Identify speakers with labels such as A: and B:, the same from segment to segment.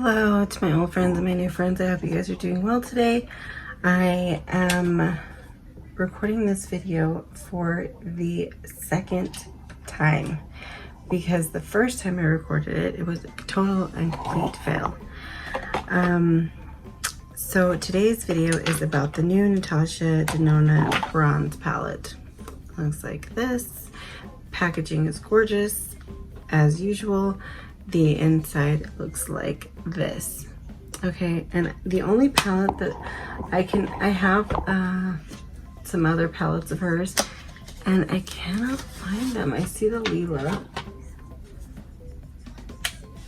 A: Hello to my old friends and my new friends. I hope you guys are doing well today. I am recording this video for the second time because the first time I recorded it, it was a total and complete fail. So today's video is about the new Natasha Denona bronze palette. Looks like this. Packaging is gorgeous as usual. The inside looks like this. Okay, and the only palette that I have some other palettes of hers and I cannot find them. I see the Lila,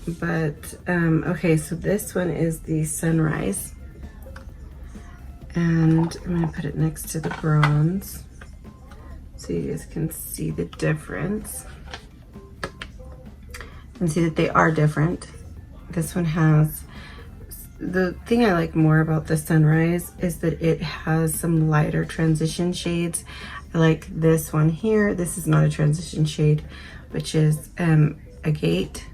A: but okay, so this one is the Sunrise, and I'm gonna put it next to the bronze so you guys can see the difference and see that they are different. This one has, the thing I like more about the Sunrise is that it has some lighter transition shades. I like this one here. This is not a transition shade, which is Agate.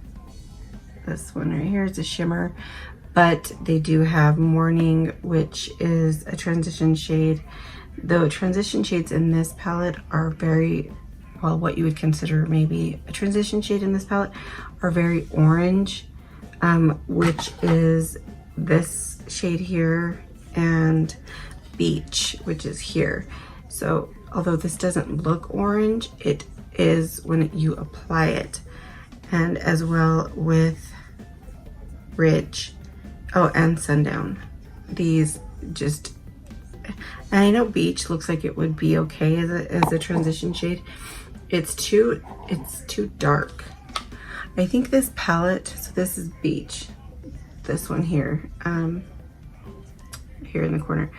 A: This one right here is a shimmer, but they do have Morning, which is a transition shade. The transition shades in this palette are very, well, what you would consider maybe a transition shade in this palette are very orange, which is this shade here, and Beach, which is here. So although this doesn't look orange, it is when you apply it. And as well with Ridge, oh, and Sundown. These just, and I know Beach looks like it would be okay as a transition shade. It's too dark. I think this palette, so this is Beach, this one here, here in the corner.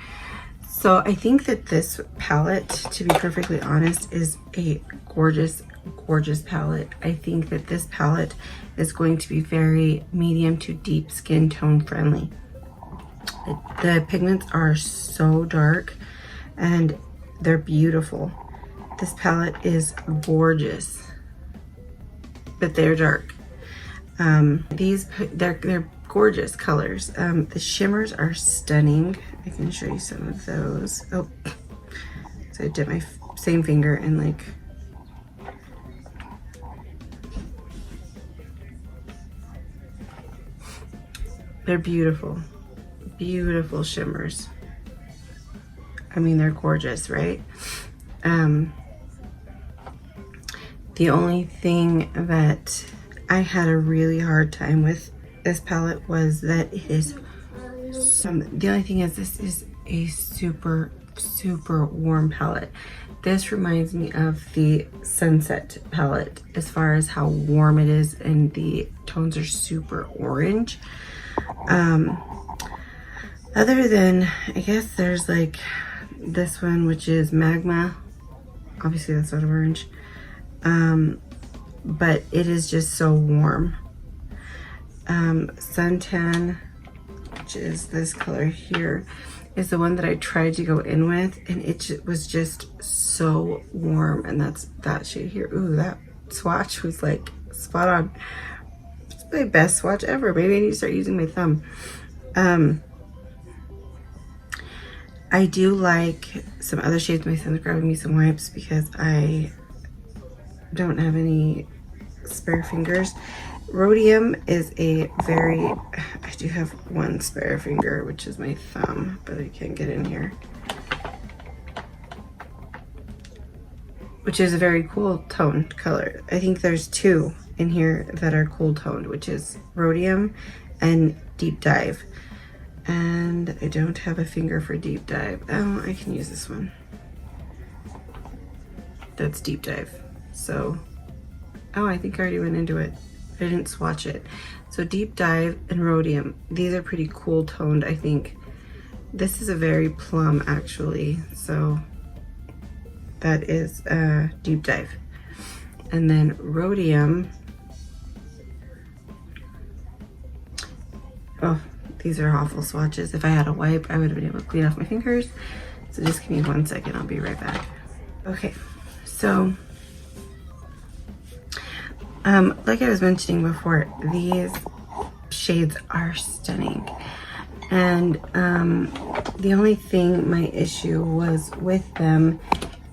A: So I think that this palette, to be perfectly honest, is a gorgeous, gorgeous palette. I think that this palette is going to be very medium to deep skin tone friendly. The pigments are so dark and they're beautiful. This palette is gorgeous, but they're dark. They're gorgeous colors. The shimmers are stunning. I can show you some of those. Oh, so I dip my same finger and like, they're beautiful, beautiful shimmers. I mean, they're gorgeous, right? The only thing that I had a really hard time with this palette was that it is the only thing is this is a super, super warm palette. This reminds me of the Sunset palette as far as how warm it is, and the tones are super orange. Other than, I guess there's like this one, which is Magma. Obviously that's not orange. But it is just so warm. Suntan, which is this color here, is the one that I tried to go in with, and it was just so warm, and that's that shade here. Ooh, that swatch was like spot on. It's my best swatch ever. Maybe I need to start using my thumb. I do like some other shades. My son's grabbing me some wipes because I don't have any spare fingers. Rhodium is a very, I do have one spare finger, which is my thumb, but I can't get in here. Which is a very cool toned color. I think there's two in here that are cool toned, which is Rhodium and Deep Dive. And I don't have a finger for Deep Dive. Oh, I can use this one. That's Deep Dive. So, oh, I think I already went into it. I didn't swatch it. So Deep Dive and Rhodium, these are pretty cool toned, I think. This is a very plum, actually. So that is Deep Dive. And then Rhodium, oh, these are awful swatches. If I had a wipe, I would have been able to clean off my fingers. So just give me 1 second, I'll be right back. Okay, so like I was mentioning before, these shades are stunning. And the only thing, my issue was with them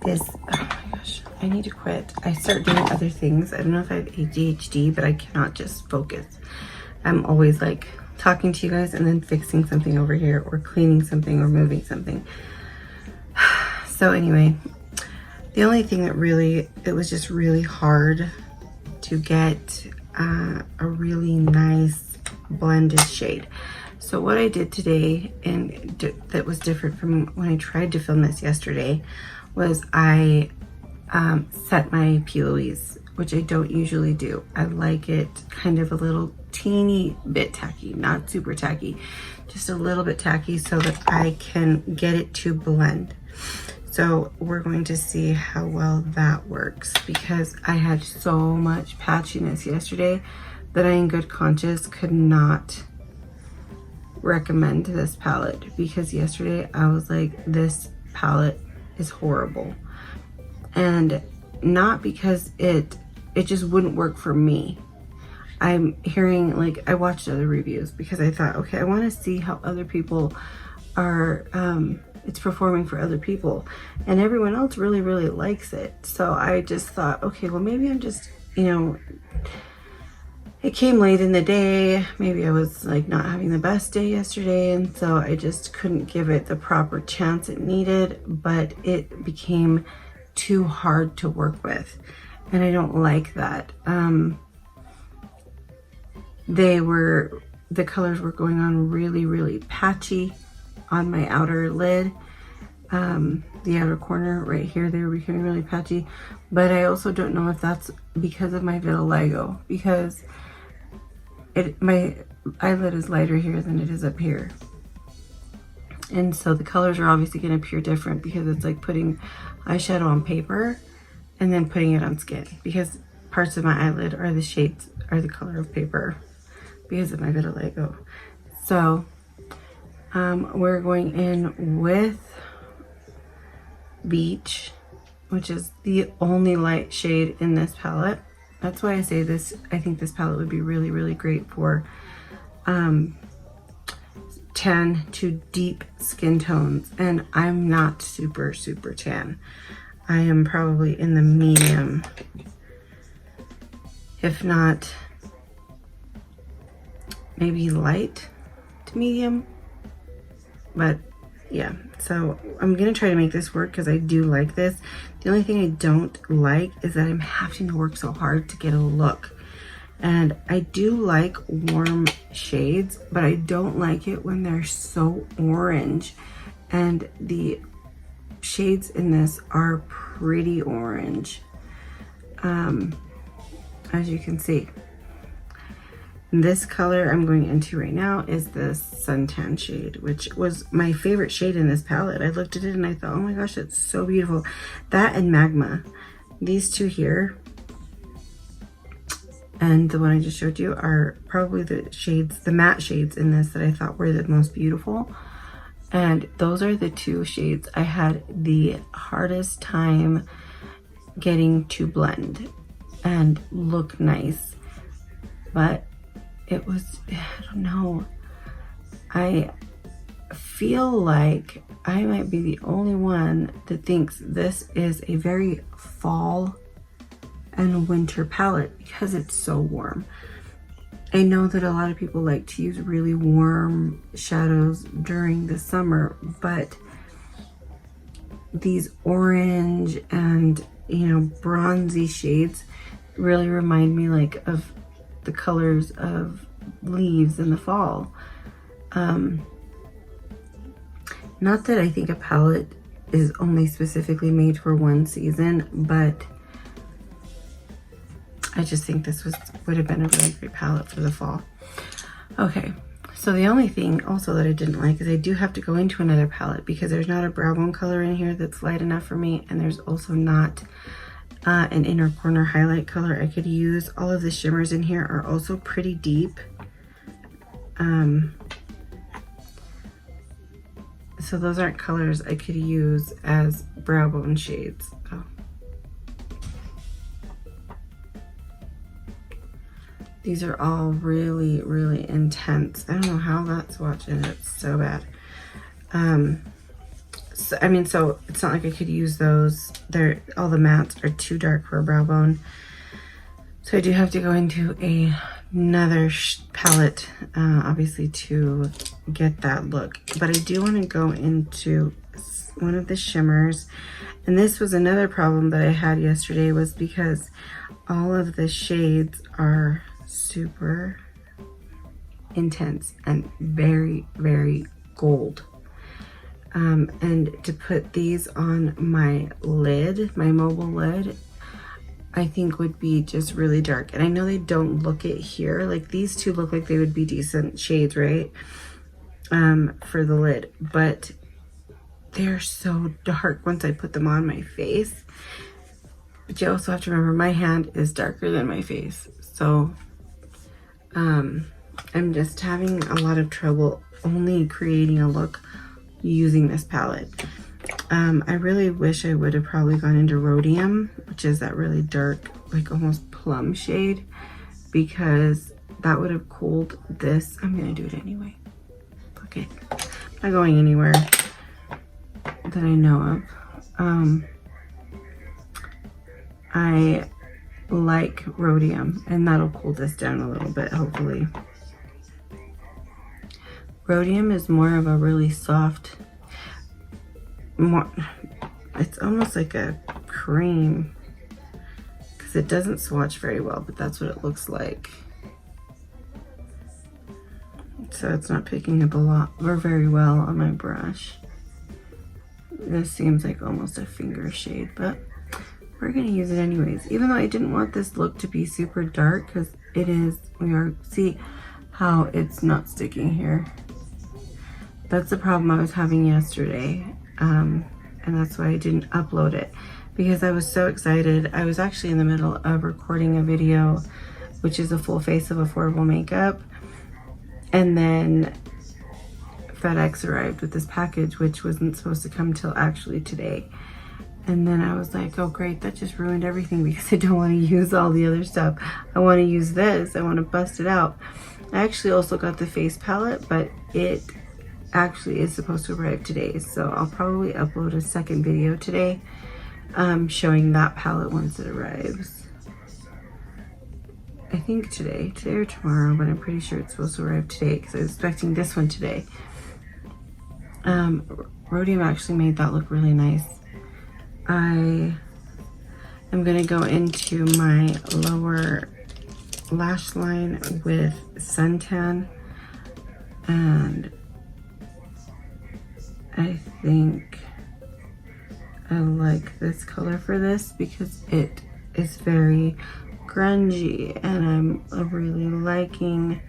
A: is, oh my gosh, I need to quit. I start doing other things. I don't know if I have ADHD, but I cannot just focus. I'm always like talking to you guys and then fixing something over here or cleaning something or moving something. So anyway, the only thing that really, it was just really hard to get a really nice blended shade. So what I did today, and that was different from when I tried to film this yesterday, was I set my POEs, which I don't usually do. I like it kind of a little teeny bit tacky, not super tacky, just a little bit tacky so that I can get it to blend. So we're going to see how well that works, because I had so much patchiness yesterday that I, in good conscience, could not recommend this palette, because yesterday I was like, this palette is horrible. And not because it just wouldn't work for me. I'm hearing, like, I watched other reviews because I thought, okay, I want to see how other people are it's performing for other people, and everyone else really likes it. So I just thought, okay, well, maybe I'm just, you know, it came late in the day. Maybe I was like not having the best day yesterday, and so I just couldn't give it the proper chance it needed, but it became too hard to work with, and I don't like that. The colors were going on really patchy on my outer lid, the outer corner right here. They were becoming really patchy, but I also don't know if that's because of my vitiligo, because my eyelid is lighter here than it is up here, and so the colors are obviously going to appear different, because it's like putting eyeshadow on paper and then putting it on skin, because parts of my eyelid are the color of paper because of my vitiligo. So we're going in with Beach, which is the only light shade in this palette. That's why I say this, I think this palette would be really great for tan to deep skin tones. And I'm not super tan. I am probably in the medium, if not maybe light to medium. But yeah, so I'm gonna try to make this work because I do like this. The only thing I don't like is that I'm having to work so hard to get a look. And I do like warm shades, but I don't like it when they're so orange. And the shades in this are pretty orange, as you can see. This color I'm going into right now is the Suntan shade, which was my favorite shade in this palette. I looked at it and I thought, oh my gosh, it's so beautiful. That and Magma. These two here and the one I just showed you are probably the shades, the matte shades in this that I thought were the most beautiful. And those are the two shades I had the hardest time getting to blend and look nice. But it was, I don't know, I feel like I might be the only one that thinks this is a very fall and winter palette because it's so warm. I know that a lot of people like to use really warm shadows during the summer, but these orange and, you know, bronzy shades really remind me like of the colors of leaves in the fall. Not that I think a palette is only specifically made for one season, but I just think this would have been a really great palette for the fall. Okay, so the only thing also that I didn't like is I do have to go into another palette because there's not a brow bone color in here that's light enough for me, and there's also not an inner corner highlight color I could use. All of the shimmers in here are also pretty deep. So those aren't colors I could use as brow bone shades. Oh. These are all really, really intense. I don't know how that's swatching. It's so bad. So, I mean, so it's not like I could use those. All the mattes are too dark for a brow bone. So I do have to go into another palette, obviously, to get that look. But I do want to go into one of the shimmers. And this was another problem that I had yesterday, was because all of the shades are super intense and very, very gold. And to put these on my lid, my mobile lid, I think would be just really dark. And I know they don't look it here. Like these two look like they would be decent shades, right? For the lid, but they're so dark once I put them on my face. But you also have to remember my hand is darker than my face. So I'm just having a lot of trouble only creating a look using this palette. I really wish I would have probably gone into Rhodium, which is that really dark, like almost plum shade, because that would have cooled this. I'm gonna do it anyway. Okay, I'm not going anywhere that I know of. I like Rhodium, and that'll cool this down a little bit, hopefully. Rhodium is more of a really soft, it's almost like a cream, because it doesn't swatch very well, but that's what it looks like. So it's not picking up a lot or very well on my brush. This seems like almost a finger shade, but we're gonna use it anyways. Even though I didn't want this look to be super dark, because it is, see how it's not sticking here. That's the problem I was having yesterday, and that's why I didn't upload it, because I was so excited. I was actually in the middle of recording a video, which is a full face of affordable makeup, and then FedEx arrived with this package, which wasn't supposed to come till actually today. And then I was like, oh great, that just ruined everything, because I don't want to use all the other stuff. I want to use this. I want to bust it out. I actually also got the face palette, but it actually is supposed to arrive today, so I'll probably upload a second video today showing that palette once it arrives. I think today or tomorrow, but I'm pretty sure it's supposed to arrive today, because I was expecting this one today. Rhodium actually made that look really nice. I am gonna go into my lower lash line with Suntan, and I think I like this color for this because it is very grungy, and I'm really liking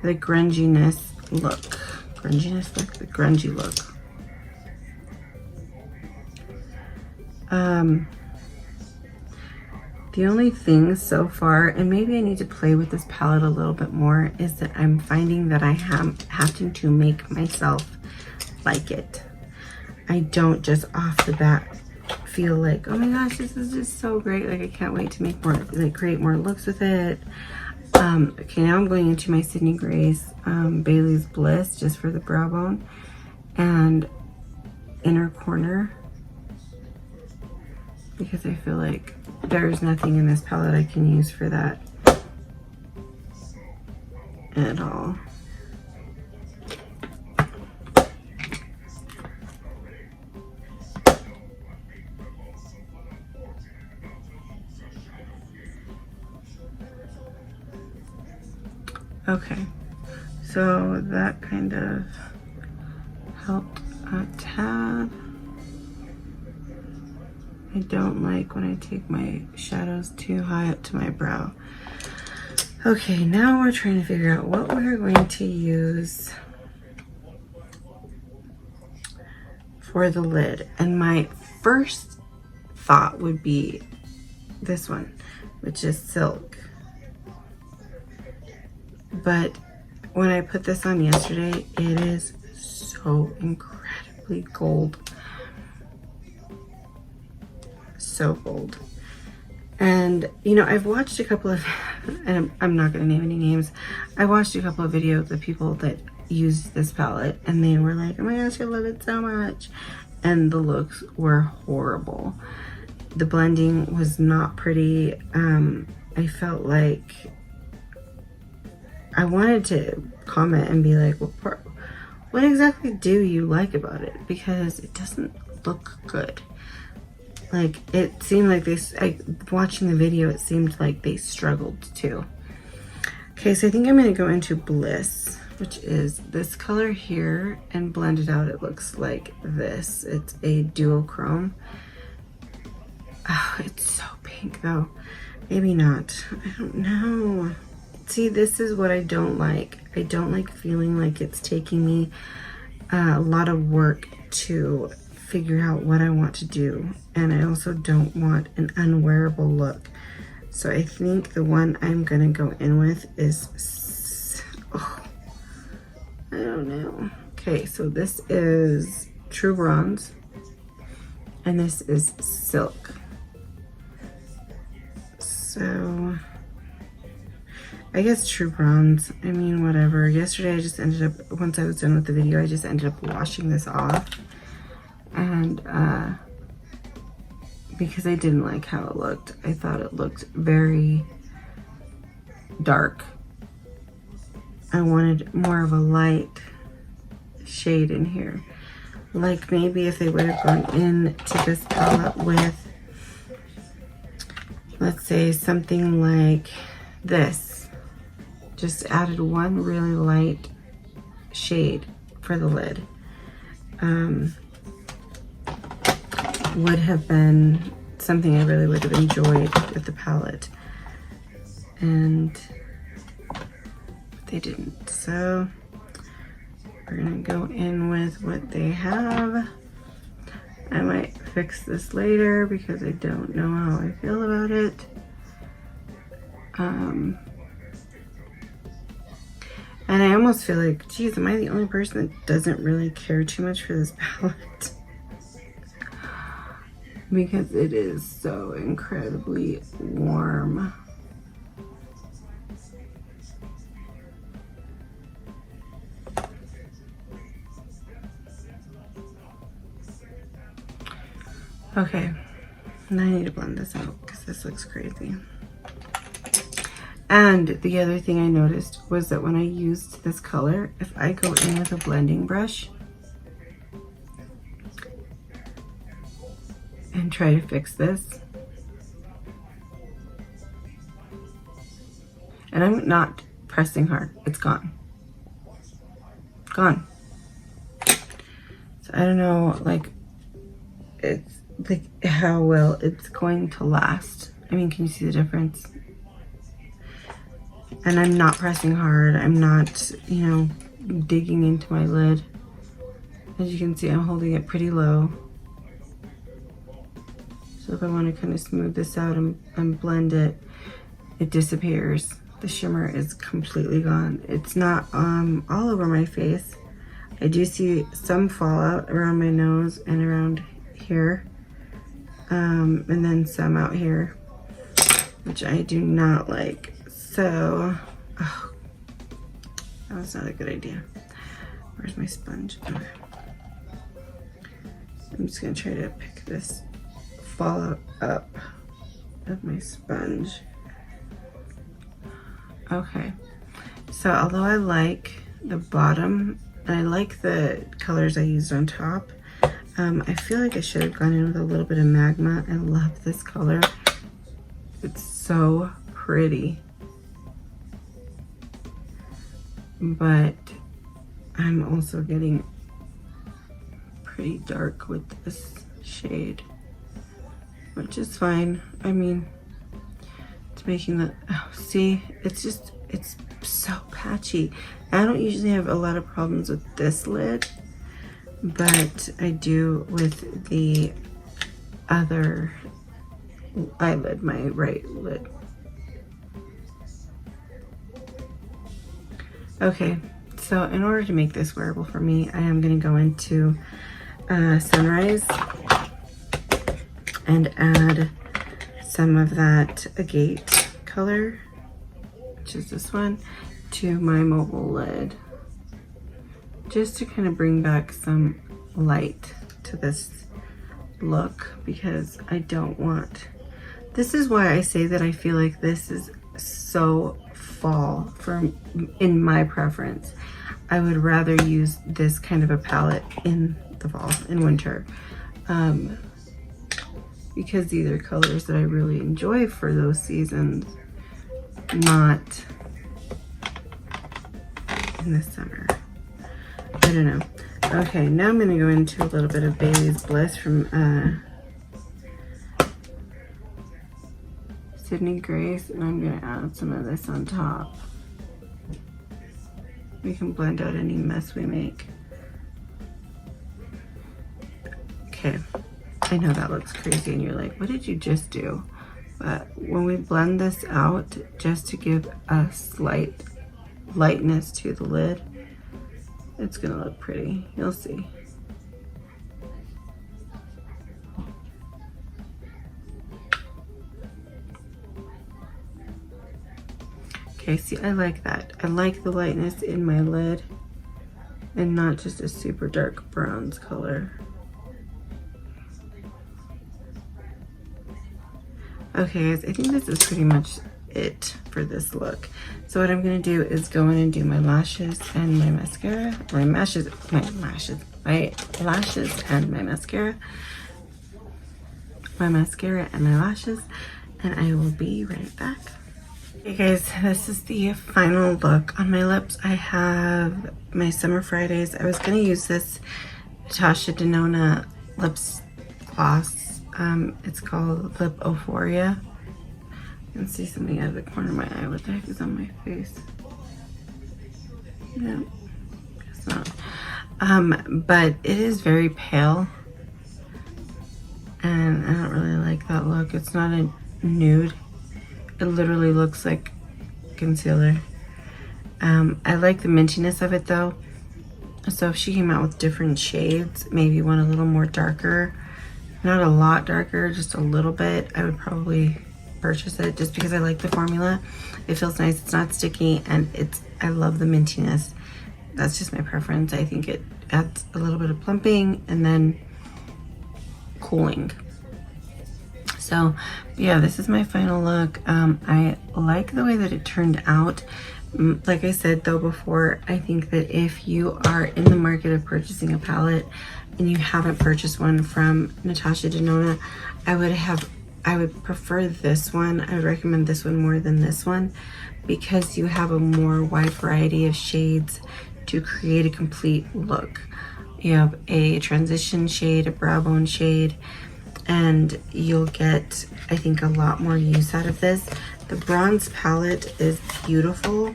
A: the grunginess look. The grungy look. The only thing so far, and maybe I need to play with this palette a little bit more, is that I'm finding that I am having to make myself like it. I don't just off the bat feel like, oh my gosh, this is just so great. Like I can't wait to make more, like create more looks with it. Okay, now I'm going into my Sydney Grace Bailey's Bliss, just for the brow bone and inner corner, because I feel like there's nothing in this palette I can use for that at all. Okay, so that kind of helped a tad. I don't like when I take my shadows too high up to my brow. Okay, now we're trying to figure out what we're going to use for the lid. And my first thought would be this one, which is Silk. But when I put this on yesterday, it is so incredibly gold. So gold. And, you know, I've watched a couple of, and I'm not going to name any names. I watched a couple of videos of people that use this palette, and they were like, oh my gosh, I love it so much. And the looks were horrible. The blending was not pretty. I felt like I wanted to comment and be like, what exactly do you like about it? Because it doesn't look good. Like, it seemed like watching the video, it seemed like they struggled too. Okay, so I think I'm gonna go into Bliss, which is this color here, and blend it out. It looks like this. It's a duochrome. Oh, it's so pink though. Maybe not. I don't know. See, this is what I don't like. I don't like feeling like it's taking me a lot of work to figure out what I want to do. And I also don't want an unwearable look. So I think the one I'm gonna go in with is, oh, I don't know. Okay, so this is True Bronze, and this is Silk. So I guess True Bronze, I mean, whatever. Yesterday I just ended up, once I was done with the video, I just ended up washing this off. And because I didn't like how it looked, I thought it looked very dark. I wanted more of a light shade in here. Like maybe if they would have gone into this palette with, let's say, something like this. Just added one really light shade for the lid. Would have been something I really would have enjoyed with the palette. And they didn't. So we're gonna go in with what they have. I might fix this later because I don't know how I feel about it. And I almost feel like, geez, am I the only person that doesn't really care too much for this palette? Because it is so incredibly warm. Okay, now I need to blend this out because this looks crazy. And the other thing I noticed was that when I used this color, if I go in with a blending brush and try to fix this, and I'm not pressing hard, it's gone. Gone. So I don't know, like, it's like how well it's going to last. I mean, can you see the difference? And I'm not pressing hard. I'm not, you know, digging into my lid. As you can see, I'm holding it pretty low. So if I want to kind of smooth this out and blend it, it disappears. The shimmer is completely gone. It's not all over my face. I do see some fallout around my nose and around here. And then some out here, which I do not like. So, oh, that was not a good idea. Where's my sponge? Okay. I'm just gonna try to pick this fallout up of my sponge. Okay, so although I like the bottom, and I like the colors I used on top, I feel like I should have gone in with a little bit of Magma. I love this color. It's so pretty. But I'm also getting pretty dark with this shade, which is fine. I mean, it's making the, oh, see, it's just, it's so patchy. I don't usually have a lot of problems with this lid, but I do with the other eyelid, my right lid. Okay, so in order to make this wearable for me, I am going to go into Sunrise and add some of that agate color, which is this one, to my mobile lid, just to kind of bring back some light to this look, because I don't want, this is why I say that I feel like this is so fall in my preference. I would rather use this kind of a palette in the fall, in winter, because these are colors that I really enjoy for those seasons, not in the summer. I don't know. Okay, now I'm gonna go into a little bit of Bailey's Bliss from Sydney Grace, and I'm gonna add some of this on top. We can blend out any mess we make. Okay, I know that looks crazy and you're like, what did you just do? But when we blend this out, just to give a slight lightness to the lid, it's gonna look pretty, you'll see. Okay, see, I like that. I like the lightness in my lid and not just a super dark bronze color. Okay guys, I think this is pretty much it for this look. So what I'm gonna do is go in and do my lashes and my mascara, my lashes and my mascara. My mascara and my lashes, and I will be right back. Hey guys, this is the final look on my lips. I have my Summer Fridays. I was gonna use this Natasha Denona lips gloss. It's called Lip Euphoria. You can see something out of the corner of my eye. What the heck is on my face? No, guess not. But it is very pale, and I don't really like that look. It's not a nude. It literally looks like concealer. I like the mintiness of it though. So if she came out with different shades, maybe one a little more darker, not a lot darker, just a little bit, I would probably purchase it just because I like the formula. It feels nice, it's not sticky, and I love the mintiness. That's just my preference. I think it adds a little bit of plumping and then cooling. So yeah, this is my final look. I like the way that it turned out. Like I said though before, I think that if you are in the market of purchasing a palette and you haven't purchased one from Natasha Denona, I would prefer this one. I would recommend this one more than this one, because you have a more wide variety of shades to create a complete look. You have a transition shade, a brow bone shade, and you'll get, I think, a lot more use out of this. The bronze palette is beautiful,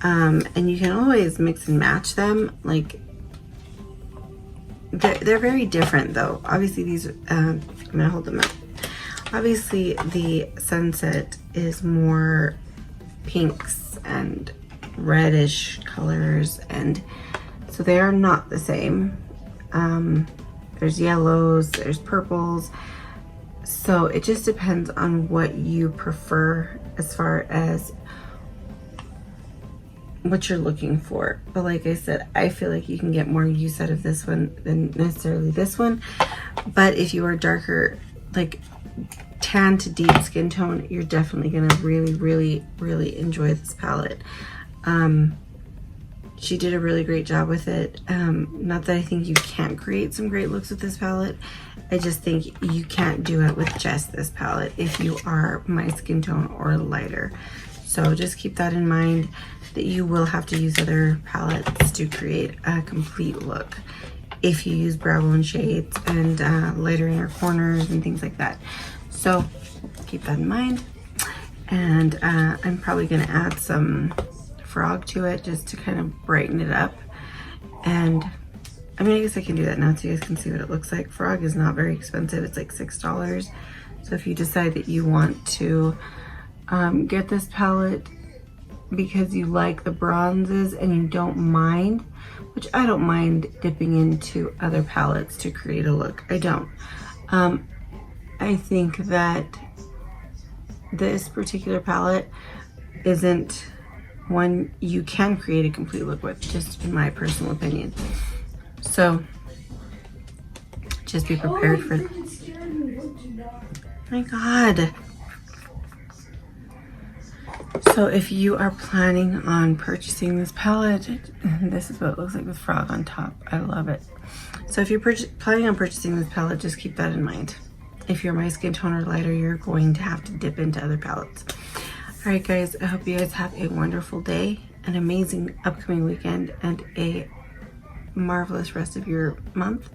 A: and you can always mix and match them. Like, they're very different though. Obviously these, I'm gonna hold them up. Obviously the Sunset is more pinks and reddish colors, and so they are not the same. There's yellows, there's purples, so it just depends on what you prefer as far as what you're looking for. But like I said, I feel like you can get more use out of this one than necessarily this one. But if you are darker, like tan to deep skin tone, you're definitely gonna really enjoy this palette. She did a really great job with it. Not that I think you can't create some great looks with this palette. I just think you can't do it with just this palette if you are my skin tone or lighter. So just keep that in mind, that you will have to use other palettes to create a complete look if you use brow bone shades and lighter inner corners and things like that. So keep that in mind. And I'm probably gonna add some Frog to it just to kind of brighten it up. And I mean, I guess I can do that now so you guys can see what it looks like. Frog is not very expensive, it's like $6. So if you decide that you want to get this palette because you like the bronzes and you don't mind, which I don't mind dipping into other palettes to create a look. I don't. I think that this particular palette isn't one you can create a complete look with, just in my personal opinion. So just be prepared for. My God. So if you are planning on purchasing this palette, this is what it looks like with frog on top. I love it. So if you're planning on purchasing this palette, just keep that in mind. If you're my skin tone or lighter, you're going to have to dip into other palettes. All right, guys, I hope you guys have a wonderful day, an amazing upcoming weekend, and a marvelous rest of your month.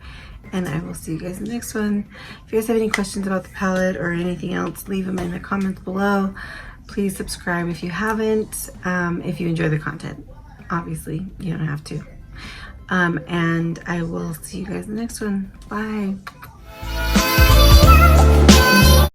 A: And I will see you guys in the next one. If you guys have any questions about the palette or anything else, leave them in the comments below. Please subscribe if you haven't, if you enjoy the content. Obviously, you don't have to. And I will see you guys in the next one. Bye.